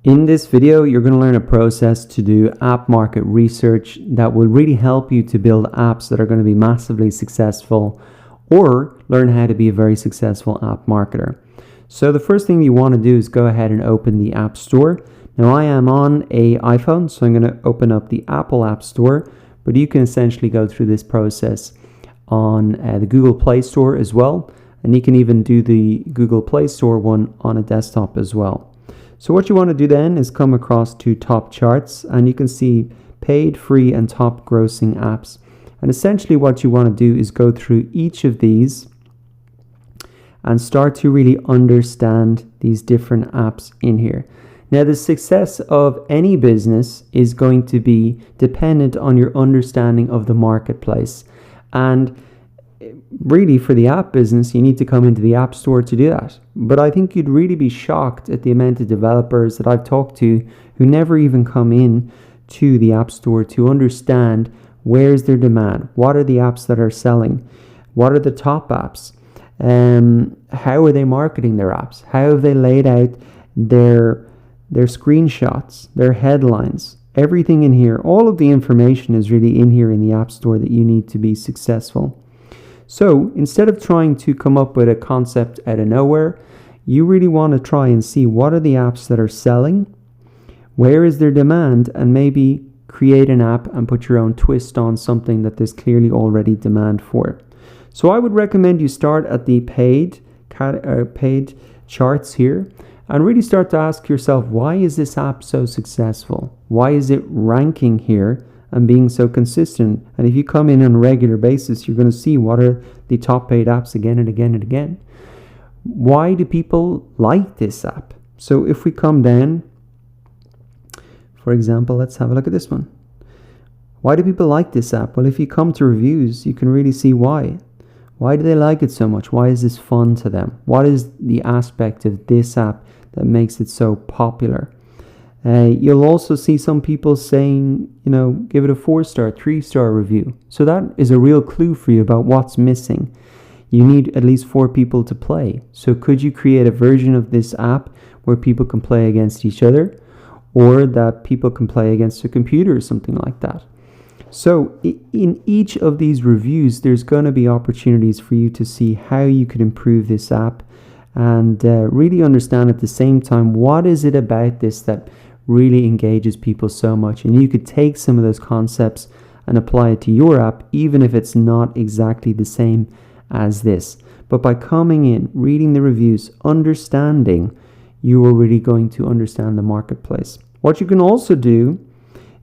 In this video, you're going to learn a process to do app market research that will really help you to build apps that are going to be massively successful, or learn how to be a very successful app marketer. So the first thing you want to do is go ahead and open the App Store. Now I am on an iPhone, so I'm going to open up the Apple App Store, but you can essentially go through this process on the Google Play Store as well, and you can even do the Google Play Store one on a desktop as well. So what you want to do then is come across to top charts, and you can see paid, free, and top grossing apps. And essentially what you want to do is go through each of these and start to really understand these different apps in here. Now, the success of any business is going to be dependent on your understanding of the marketplace. And really, for the app business, you need to come into the App Store to do that. But I think you'd really be shocked at the amount of developers that I've talked to who never even come in to the App Store to understand where's their demand, what are the apps that are selling, what are the top apps, how are they marketing their apps, how have they laid out their screenshots, their headlines, everything in here. All of the information is really in here in the App Store that you need to be successful. So instead of trying to come up with a concept out of nowhere, you really want to try and see what are the apps that are selling, where is their demand, and maybe create an app and put your own twist on something that there's clearly already demand for. So I would recommend you start at the paid charts here and really start to ask yourself, why is this app so successful? Why is it ranking here and being so consistent? And if you come in on a regular basis, you're going to see what are the top paid apps again and again and again. Why do people like this app? So if we come down, for example, let's have a look at this one. Why do people like this app? Well, if you come to reviews, you can really see why. Why do they like it so much? Why is this fun to them? What is the aspect of this app that makes it so popular? You'll also see some people saying, give it a 4-star, 3-star review. So that is a real clue for you about what's missing. You need at least 4 people to play. So could you create a version of this app where people can play against each other, or that people can play against a computer or something like that? So in each of these reviews, there's going to be opportunities for you to see how you could improve this app and really understand at the same time, what is it about this that really engages people so much? And you could take some of those concepts and apply it to your app, even if it's not exactly the same as this. But by coming in, reading the reviews, understanding, you are really going to understand the marketplace. What you can also do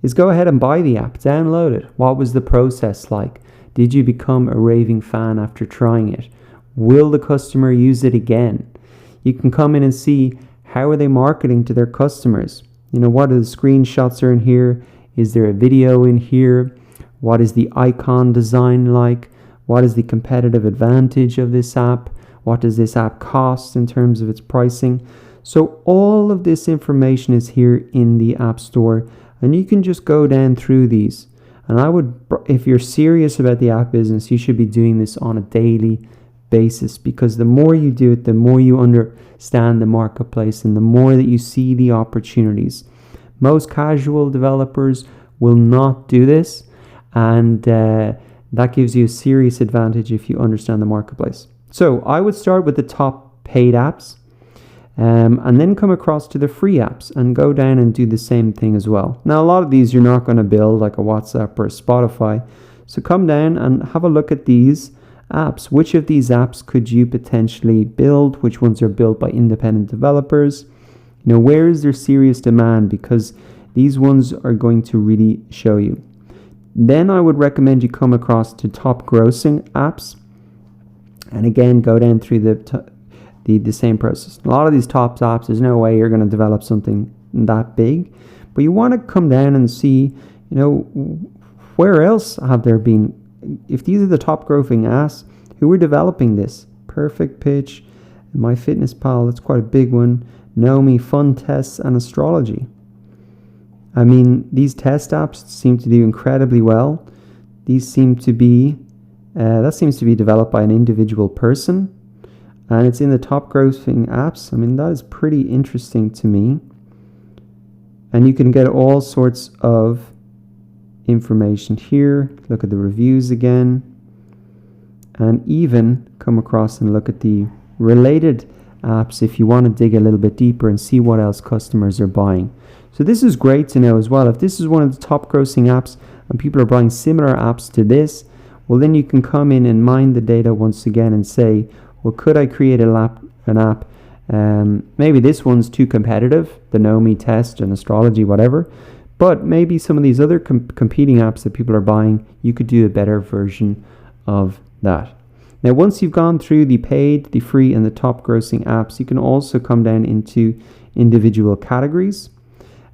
is go ahead and buy the app, download it. What was the process like? Did you become a raving fan after trying it? Will the customer use it again? You can come in and see, how are they marketing to their customers? What are the screenshots are in here? Is there a video in here? What is the icon design like? What is the competitive advantage of this app? What does this app cost in terms of its pricing? So all of this information is here in the App Store, and you can just go down through these. And if you're serious about the app business, you should be doing this on a daily basis, because the more you do it, the more you understand the marketplace and the more that you see the opportunities. Most casual developers will not do this, and that gives you a serious advantage if you understand the marketplace. So I would start with the top paid apps, and then come across to the free apps and go down and do the same thing as well. Now, a lot of these you're not going to build, like a WhatsApp or a Spotify. So come down and have a look at these apps. Which of these apps could you potentially build? Which ones are built by independent developers? Where is there serious demand? Because these ones are going to really show you. Then I would recommend you come across to top grossing apps, and again go down through the same process. A lot of these top apps, there's no way you're going to develop something that big, but you want to come down and see, where else have there been, if these are the top grossing apps, who are developing this? Perfect Pitch, MyFitnessPal, that's quite a big one. Nomi, Fun Tests, and Astrology. I mean, these test apps seem to do incredibly well. These seem to be, that seems to be developed by an individual person. and it's in the top grossing apps. I mean, that is pretty interesting to me. And you can get all sorts of information here. Look at the reviews again, and even come across and look at the related apps if you want to dig a little bit deeper and see what else customers are buying. So this is great to know as well. If this is one of the top grossing apps and people are buying similar apps to this, well, then you can come in and mine the data once again and say, well, could I create an app? Maybe this one's too competitive, the Know Me test and astrology, whatever. But maybe some of these other competing apps that people are buying, you could do a better version of that. Now, once you've gone through the paid, the free, and the top grossing apps, you can also come down into individual categories.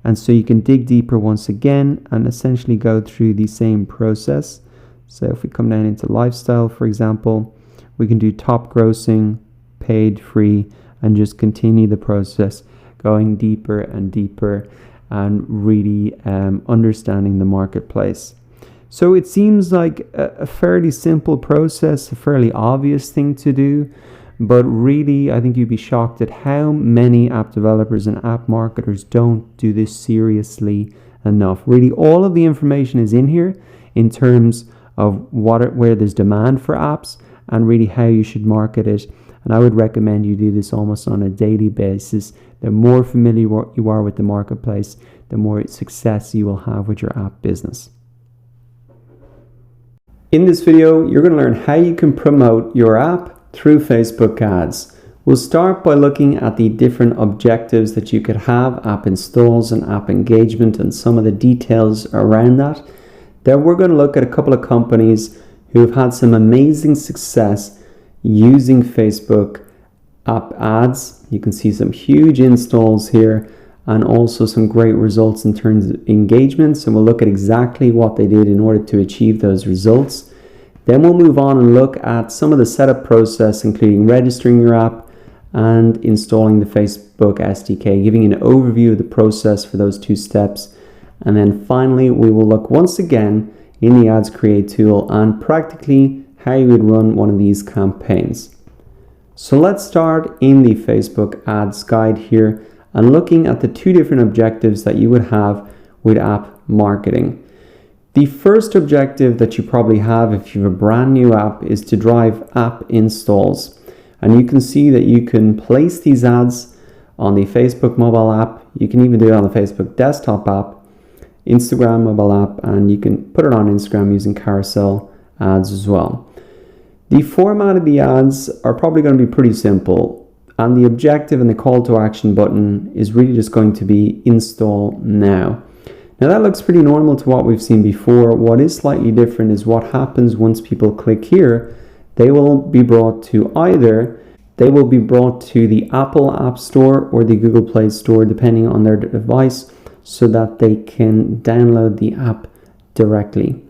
And so you can dig deeper once again and essentially go through the same process. So if we come down into lifestyle, for example, we can do top grossing, paid, free, and just continue the process, going deeper and deeper and really understanding the marketplace. So it seems like a fairly simple process, a fairly obvious thing to do, but really I think you'd be shocked at how many app developers and app marketers don't do this seriously enough. Really, all of the information is in here in terms of where there's demand for apps and really how you should market it. And I would recommend you do this almost on a daily basis. The more familiar you are with the marketplace, the more success you will have with your app business. In this video, you're going to learn how you can promote your app through Facebook ads. We'll start by looking at the different objectives that you could have, app installs and app engagement, and some of the details around that. Then we're going to look at a couple of companies who have had some amazing success using Facebook app ads. You can see some huge installs here and also some great results in terms of engagements, and we'll look at exactly what they did in order to achieve those results. Then we'll move on and look at some of the setup process, including registering your app and installing the Facebook SDK, giving an overview of the process for those two steps. And then finally, we will look once again in the Ads Create tool and practically how you would run one of these campaigns. So let's start in the Facebook ads guide here and looking at the two different objectives that you would have with app marketing. The first objective that you probably have if you have a brand new app is to drive app installs. And you can see that you can place these ads on the Facebook mobile app. You can even do it on the Facebook desktop app, Instagram mobile app, and you can put it on Instagram using carousel ads as well. The format of the ads are probably going to be pretty simple. And the objective and the call to action button is really just going to be install now. Now that looks pretty normal to what we've seen before. What is slightly different is what happens once people click here. They will be brought to the Apple App Store or the Google Play Store, depending on their device, so that they can download the app directly.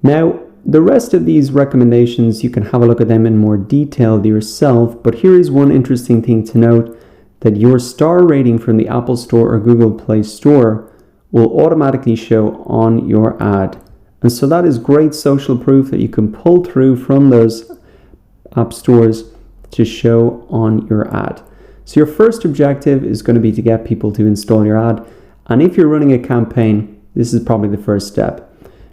Now, the rest of these recommendations, you can have a look at them in more detail yourself, but here is one interesting thing to note, that your star rating from the Apple Store or Google Play Store will automatically show on your ad. And so that is great social proof that you can pull through from those app stores to show on your ad. So your first objective is going to be to get people to install your ad. And if you're running a campaign, this is probably the first step.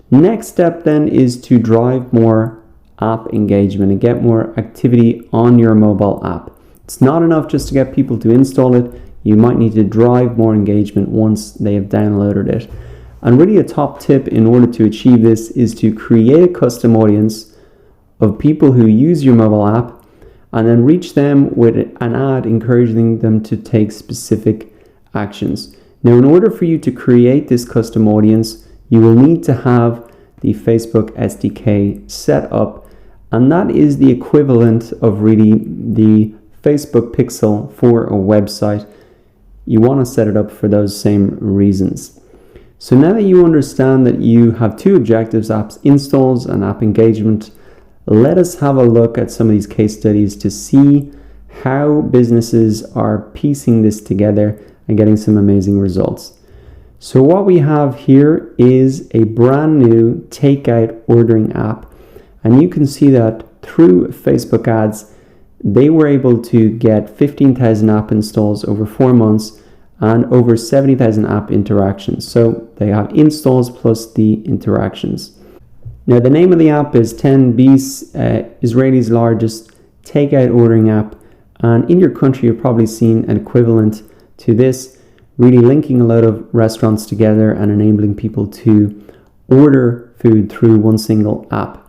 Next step then is to drive more app engagement and get more activity on your mobile app. It's not enough just to get people to install it. You might need to drive more engagement once they have downloaded it. And really a top tip in order to achieve this is to create a custom audience of people who use your mobile app and then reach them with an ad encouraging them to take specific actions. Now, in order for you to create this custom audience, you will need to have the Facebook SDK set up, and that is the equivalent of really the Facebook pixel for a website. You want to set it up for those same reasons. So now that you understand that you have two objectives, apps installs and app engagement, let us have a look at some of these case studies to see how businesses are piecing this together and getting some amazing results. So what we have here is a brand new takeout ordering app, and you can see that through Facebook ads they were able to get 15,000 app installs over 4 months and over 70,000 app interactions. So they have installs plus the interactions. Now the name of the app is 10bis, Israel's largest takeout ordering app, and in your country you've probably seen an equivalent to this, really linking a lot of restaurants together and enabling people to order food through one single app.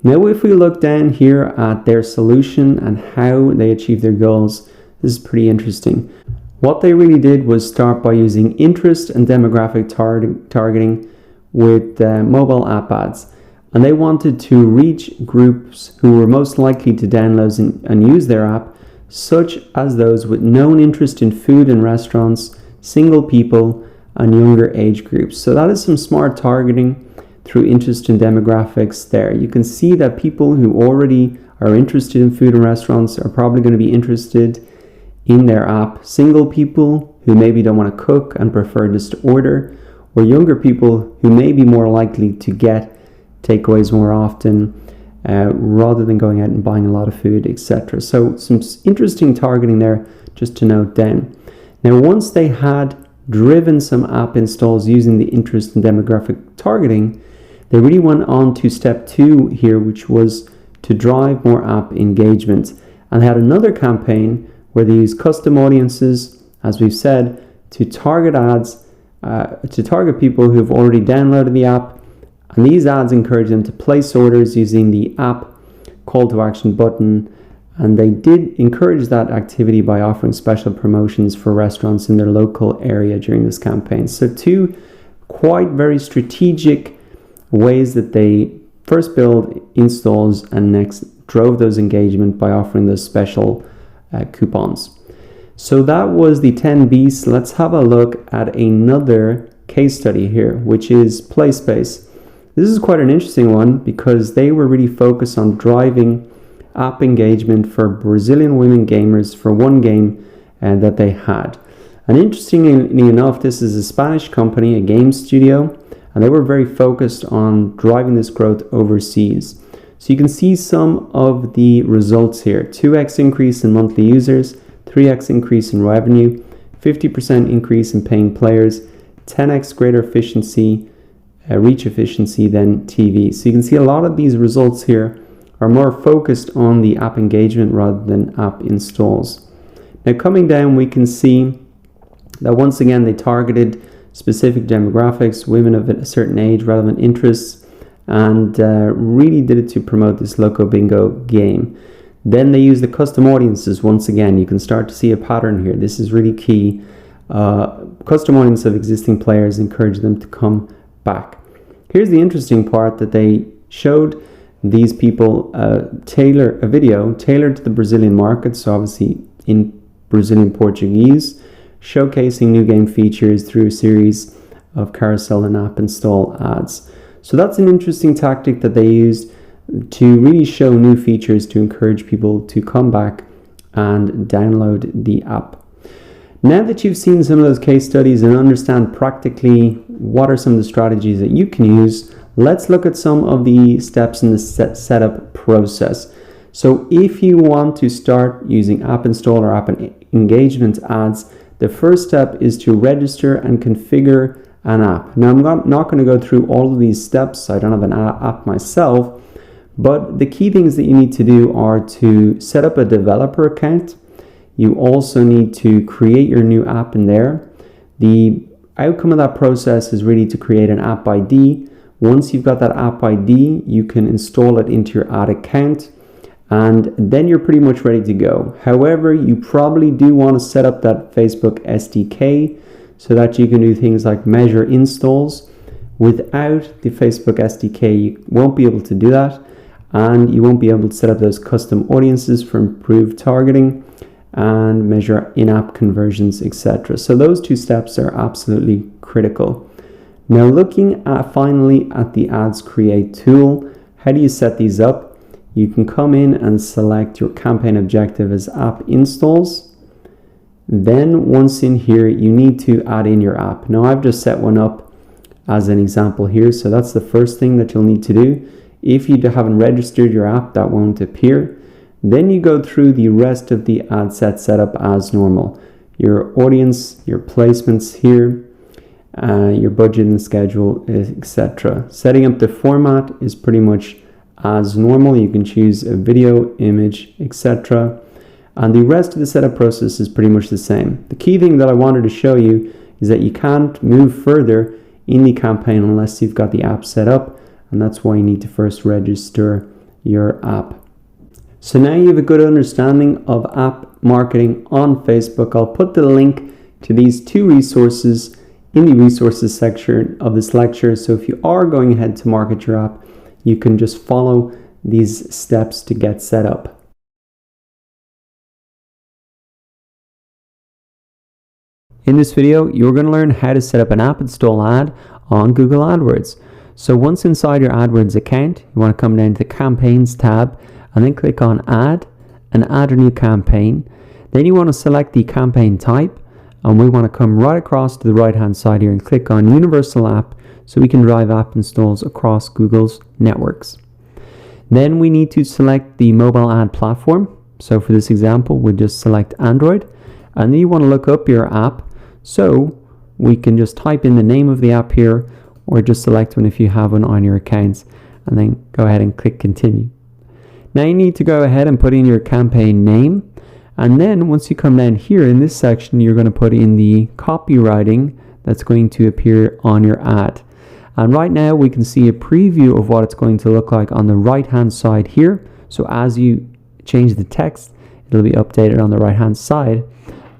Now if we look down here at their solution and how they achieve their goals, this is pretty interesting. What they really did was start by using interest and demographic targeting with mobile app ads, and they wanted to reach groups who were most likely to download and use their app, such as those with known interest in food and restaurants, single people, and younger age groups. So that is some smart targeting through interest and demographics there. You can see that people who already are interested in food and restaurants are probably going to be interested in their app. Single people who maybe don't want to cook and prefer just to order, or younger people who may be more likely to get takeaways more often rather than going out and buying a lot of food, etc. So some interesting targeting there just to note down. Now once they had driven some app installs using the interest and demographic targeting, they really went on to step 2 here, which was to drive more app engagement. And they had another campaign where they used custom audiences, as we've said, to target ads, to target people who've already downloaded the app. And these ads encourage them to place orders using the app call to action button. And they did encourage that activity by offering special promotions for restaurants in their local area during this campaign. So 2 quite very strategic ways that they first build installs and next drove those engagement by offering those special coupons. So that was the 10bis. Let's have a look at another case study here, which is PlaySpace. This is quite an interesting one because they were really focused on driving app engagement for Brazilian women gamers for one game that they had. And interestingly enough, this is a Spanish company, a game studio, and they were very focused on driving this growth overseas. So you can see some of the results here. 2x increase in monthly users, 3x increase in revenue, 50% increase in paying players, 10x greater efficiency, reach efficiency than TV. So you can see a lot of these results here are more focused on the app engagement rather than app installs. Now coming down, we can see that once again they targeted specific demographics, women of a certain age, relevant interests, and really did it to promote this Loco Bingo game. Then they use the custom audiences. Once again, you can start to see a pattern here. This is really key. Custom audience of existing players, encourage them to come back. Here's the interesting part, that they showed these people tailor a video tailored to the Brazilian market, so obviously in Brazilian Portuguese, showcasing new game features through a series of carousel and app install ads. So that's an interesting tactic that they used to really show new features to encourage people to come back and download the app. Now that you've seen some of those case studies and understand practically what are some of the strategies that you can use, let's look at some of the steps in the setup process. So if you want to start using app install or app engagement ads, the first step is to register and configure an app. Now I'm not going to go through all of these steps. I don't have an app myself, but the key things that you need to do are to set up a developer account. You also need to create your new app in there. The outcome of that process is really to create an app ID. Once you've got that app ID, you can install it into your ad account, and then you're pretty much ready to go. However, you probably do want to set up that Facebook SDK so that you can do things like measure installs. Without the Facebook SDK, you won't be able to do that, and you won't be able to set up those custom audiences for improved targeting and measure in-app conversions, etc. So those 2 steps are absolutely critical. Now looking at finally at the ads create tool, how do you set these up? You can come in and select your campaign objective as app installs. Then once in here, you need to add in your app. Now I've just set one up as an example here. So that's the first thing that you'll need to do. If you haven't registered your app, that won't appear. Then you go through the rest of the ad set setup as normal. your audience, your placements here, your budget and schedule, etc. Setting up the format is pretty much as normal. You can choose a video, image, etc. And the rest of the setup process is pretty much the same. The key thing that I wanted to show you is that you can't move further in the campaign unless you've got the app set up, and that's why you need to first register your app. So now you have a good understanding of app marketing on Facebook. I'll put the link to these two resources in the resources section of this lecture. So if you are going ahead to market your app, you can just follow these steps to get set up. In this video, you're going to learn how to set up an app install ad on Google AdWords. So once inside your AdWords account, you want to come down to the Campaigns tab and then click on Add and add a new campaign. Then you want to select the campaign type, and we want to come right across to the right hand side here and click on Universal App so we can drive app installs across Google's networks. Then we need to select the mobile ad platform. So for this example, we'll just select Android, and then you want to look up your app. So we can just type in the name of the app here, or just select one if you have one on your accounts, and then go ahead and click continue. Now you need to go ahead and put in your campaign name, and then once you come down here in this section, you're going to put in the copywriting that's going to appear on your ad. And right now we can see a preview of what it's going to look like on the right hand side here. So as you change the text, it'll be updated on the right hand side,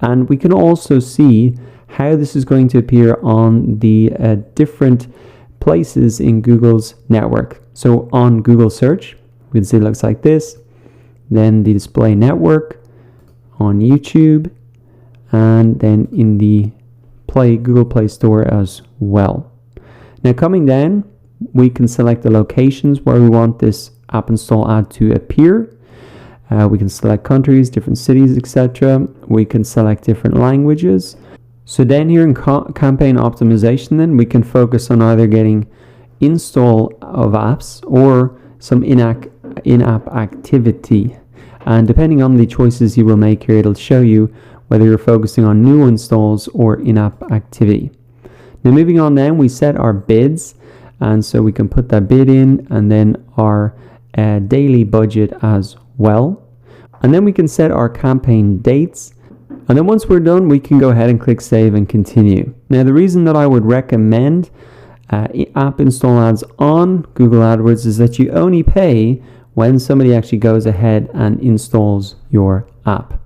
and we can also see how this is going to appear on the different places in Google's network. So on Google search, we can see it looks like this. Then the display network on YouTube, and then in the Google Play Store as well. Now coming down, we can select the locations where we want this app install ad to appear. We can select countries, different cities, etc. We can select different languages. So then here in campaign optimization, then we can focus on either getting install of apps or some in-app activity. And depending on the choices you will make here, it'll show you whether you're focusing on new installs or in-app activity. Now moving on then, we set our bids. And so we can put that bid in, and then our daily budget as well. And then we can set our campaign dates. And then once we're done, we can go ahead and click save and continue. Now the reason that I would recommend app install ads on Google AdWords is that you only pay when somebody actually goes ahead and installs your app.